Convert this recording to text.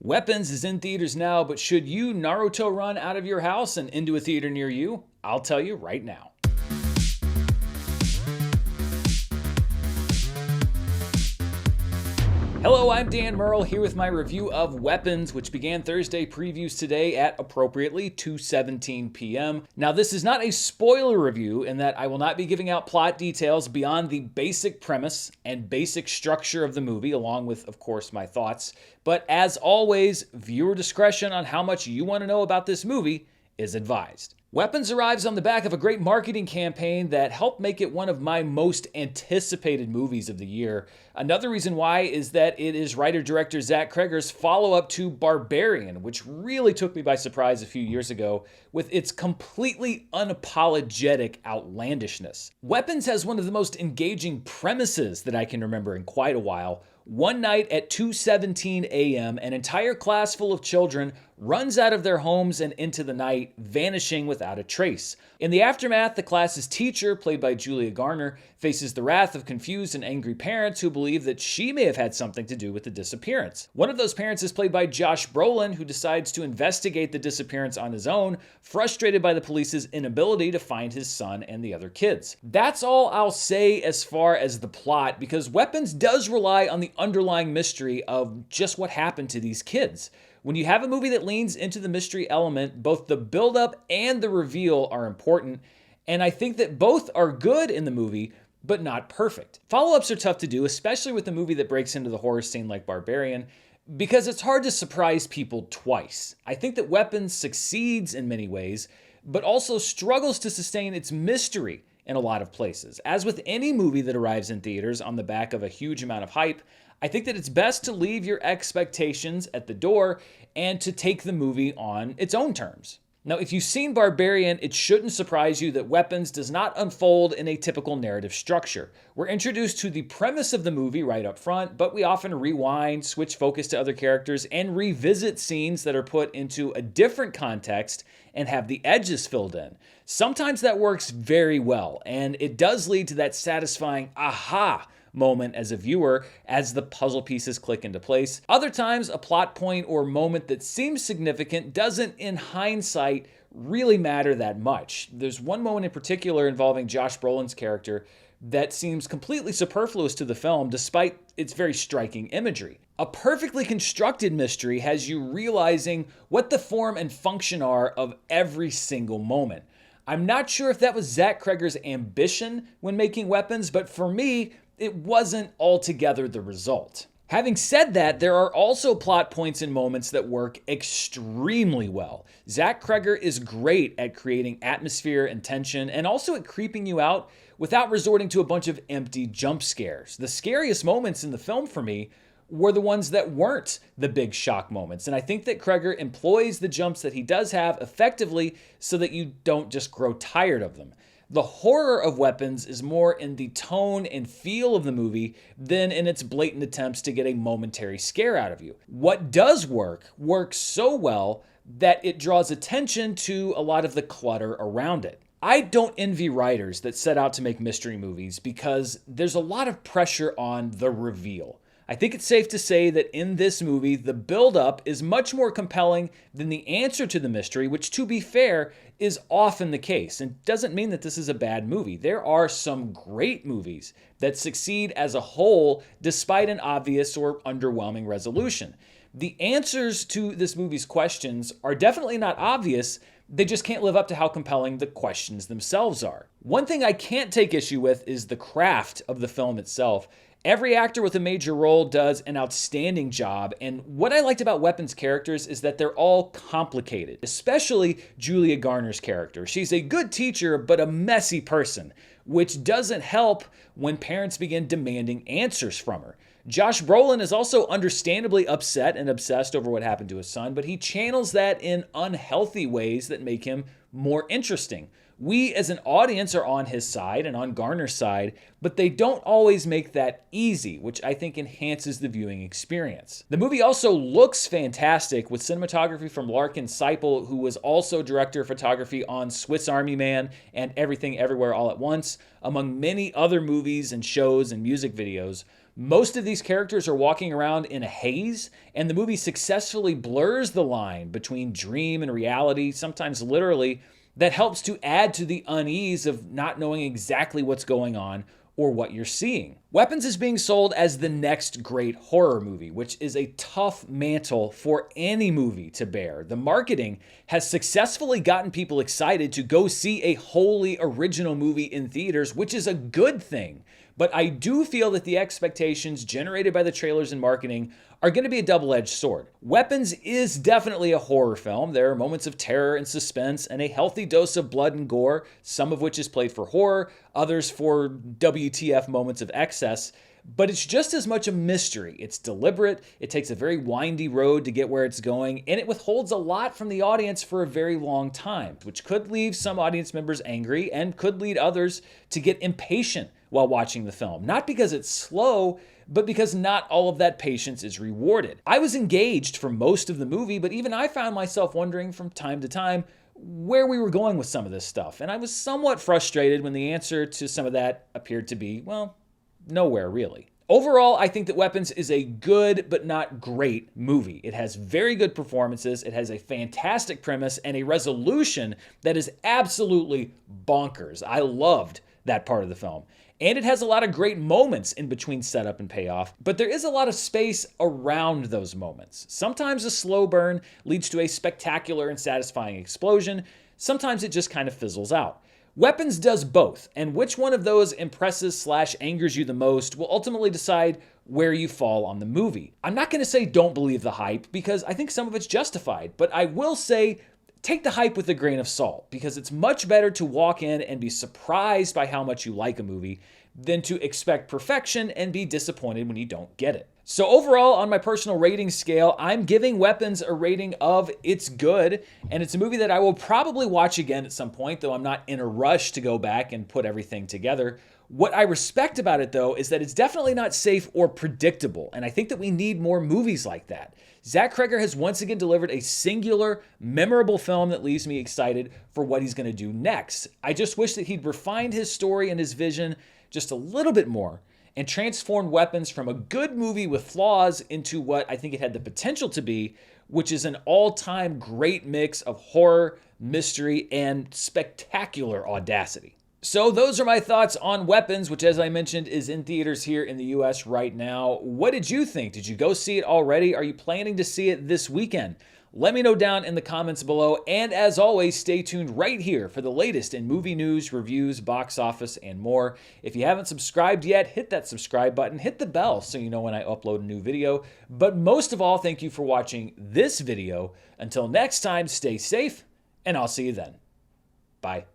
Weapons is in theaters now, but should you Naruto run out of your house and into a theater near you? I'll tell you right now. Hello, I'm Dan Murrell here with my review of Weapons, which began Thursday previews today at appropriately 2:17 p.m. Now, this is not a spoiler review in that I will not be giving out plot details beyond the basic premise and basic structure of the movie, along with, of course, my thoughts. But as always, viewer discretion on how much you want to know about this movie is advised. Weapons arrives on the back of a great marketing campaign that helped make it one of my most anticipated movies of the year. Another reason why is that it is writer-director Zach Cregger's follow-up to Barbarian, which really took me by surprise a few years ago with its completely unapologetic outlandishness. Weapons has one of the most engaging premises that I can remember in quite a while. One night at 2:17 a.m., an entire class full of children runs out of their homes and into the night, vanishing without a trace. In the aftermath, the class's teacher, played by Julia Garner, faces the wrath of confused and angry parents who believe that she may have had something to do with the disappearance. One of those parents is played by Josh Brolin, who decides to investigate the disappearance on his own, frustrated by the police's inability to find his son and the other kids. That's all I'll say as far as the plot, because Weapons does rely on the underlying mystery of just what happened to these kids. When you have a movie that leans into the mystery element, both the buildup and the reveal are important, and I think that both are good in the movie, but not perfect. Follow-ups are tough to do, especially with a movie that breaks into the horror scene like Barbarian, because it's hard to surprise people twice. I think that Weapons succeeds in many ways, but also struggles to sustain its mystery in a lot of places. As with any movie that arrives in theaters on the back of a huge amount of hype, I think that it's best to leave your expectations at the door and to take the movie on its own terms. Now, if you've seen Barbarian, it shouldn't surprise you that Weapons does not unfold in a typical narrative structure. We're introduced to the premise of the movie right up front, but we often rewind, switch focus to other characters, and revisit scenes that are put into a different context and have the edges filled in. Sometimes that works very well, and it does lead to that satisfying aha moment as a viewer as the puzzle pieces click into place. Other times, a plot point or moment that seems significant doesn't, in hindsight, really matter that much. There's one moment in particular involving Josh Brolin's character that seems completely superfluous to the film despite its very striking imagery. A perfectly constructed mystery has you realizing what the form and function are of every single moment. I'm not sure if that was Zach Cregger's ambition when making Weapons, but for me, it wasn't altogether the result. Having said that, there are also plot points and moments that work extremely well. Zach Cregger is great at creating atmosphere and tension, and also at creeping you out without resorting to a bunch of empty jump scares. The scariest moments in the film for me were the ones that weren't the big shock moments. And I think that Cregger employs the jumps that he does have effectively so that you don't just grow tired of them. The horror of Weapons is more in the tone and feel of the movie than in its blatant attempts to get a momentary scare out of you. What does works so well that it draws attention to a lot of the clutter around it. I don't envy writers that set out to make mystery movies because there's a lot of pressure on the reveal. I think it's safe to say that in this movie, the build-up is much more compelling than the answer to the mystery, which, to be fair, is often the case, and doesn't mean that this is a bad movie. There are some great movies that succeed as a whole despite an obvious or underwhelming resolution. The answers to this movie's questions are definitely not obvious. They just can't live up to how compelling the questions themselves are. One thing I can't take issue with is the craft of the film itself. Every actor with a major role does an outstanding job, and what I liked about Weapons' characters is that they're all complicated, especially Julia Garner's character. She's a good teacher, but a messy person, which doesn't help when parents begin demanding answers from her. Josh Brolin is also understandably upset and obsessed over what happened to his son, but he channels that in unhealthy ways that make him more interesting. We as an audience are on his side and on Garner's side, but they don't always make that easy, which I think enhances the viewing experience. The movie also looks fantastic with cinematography from Larkin Seipel, who was also director of photography on Swiss Army Man and Everything Everywhere All at Once, among many other movies and shows and music videos. Most of these characters are walking around in a haze, and the movie successfully blurs the line between dream and reality, sometimes literally. That helps to add to the unease of not knowing exactly what's going on or what you're seeing. Weapons is being sold as the next great horror movie, which is a tough mantle for any movie to bear. The marketing has successfully gotten people excited to go see a wholly original movie in theaters, which is a good thing. But I do feel that the expectations generated by the trailers and marketing are going to be a double-edged sword. Weapons is definitely a horror film. There are moments of terror and suspense and a healthy dose of blood and gore, some of which is played for horror, others for WTF moments of excess. But it's just as much a mystery. It's deliberate, it takes a very windy road to get where it's going, and it withholds a lot from the audience for a very long time, which could leave some audience members angry and could lead others to get impatient while watching the film. Not because it's slow, but because not all of that patience is rewarded. I was engaged for most of the movie, but even I found myself wondering from time to time where we were going with some of this stuff. And I was somewhat frustrated when the answer to some of that appeared to be, well, nowhere really. Overall, I think that Weapons is a good but not great movie. It has very good performances, it has a fantastic premise, and a resolution that is absolutely bonkers. I loved that part of the film. And it has a lot of great moments in between setup and payoff, but there is a lot of space around those moments. Sometimes a slow burn leads to a spectacular and satisfying explosion. Sometimes it just kind of fizzles out. Weapons does both, and which one of those impresses/angers you the most will ultimately decide where you fall on the movie. I'm not going to say don't believe the hype, because I think some of it's justified, but I will say take the hype with a grain of salt, because it's much better to walk in and be surprised by how much you like a movie than to expect perfection and be disappointed when you don't get it. So overall, on my personal rating scale, I'm giving Weapons a rating of it's good, and it's a movie that I will probably watch again at some point, though I'm not in a rush to go back and put everything together. What I respect about it, though, is that it's definitely not safe or predictable, and I think that we need more movies like that. Zach Cregger has once again delivered a singular, memorable film that leaves me excited for what he's going to do next. I just wish that he'd refined his story and his vision just a little bit more and transformed Weapons from a good movie with flaws into what I think it had the potential to be, which is an all-time great mix of horror, mystery, and spectacular audacity. So those are my thoughts on Weapons, which, as I mentioned, is in theaters here in the US right now. What did you think? Did you go see it already? Are you planning to see it this weekend? Let me know down in the comments below, and as always, stay tuned right here for the latest in movie news, reviews, box office, and more. If you haven't subscribed yet, hit that subscribe button, hit the bell so you know when I upload a new video. But most of all, thank you for watching this video. Until next time, stay safe, and I'll see you then. Bye.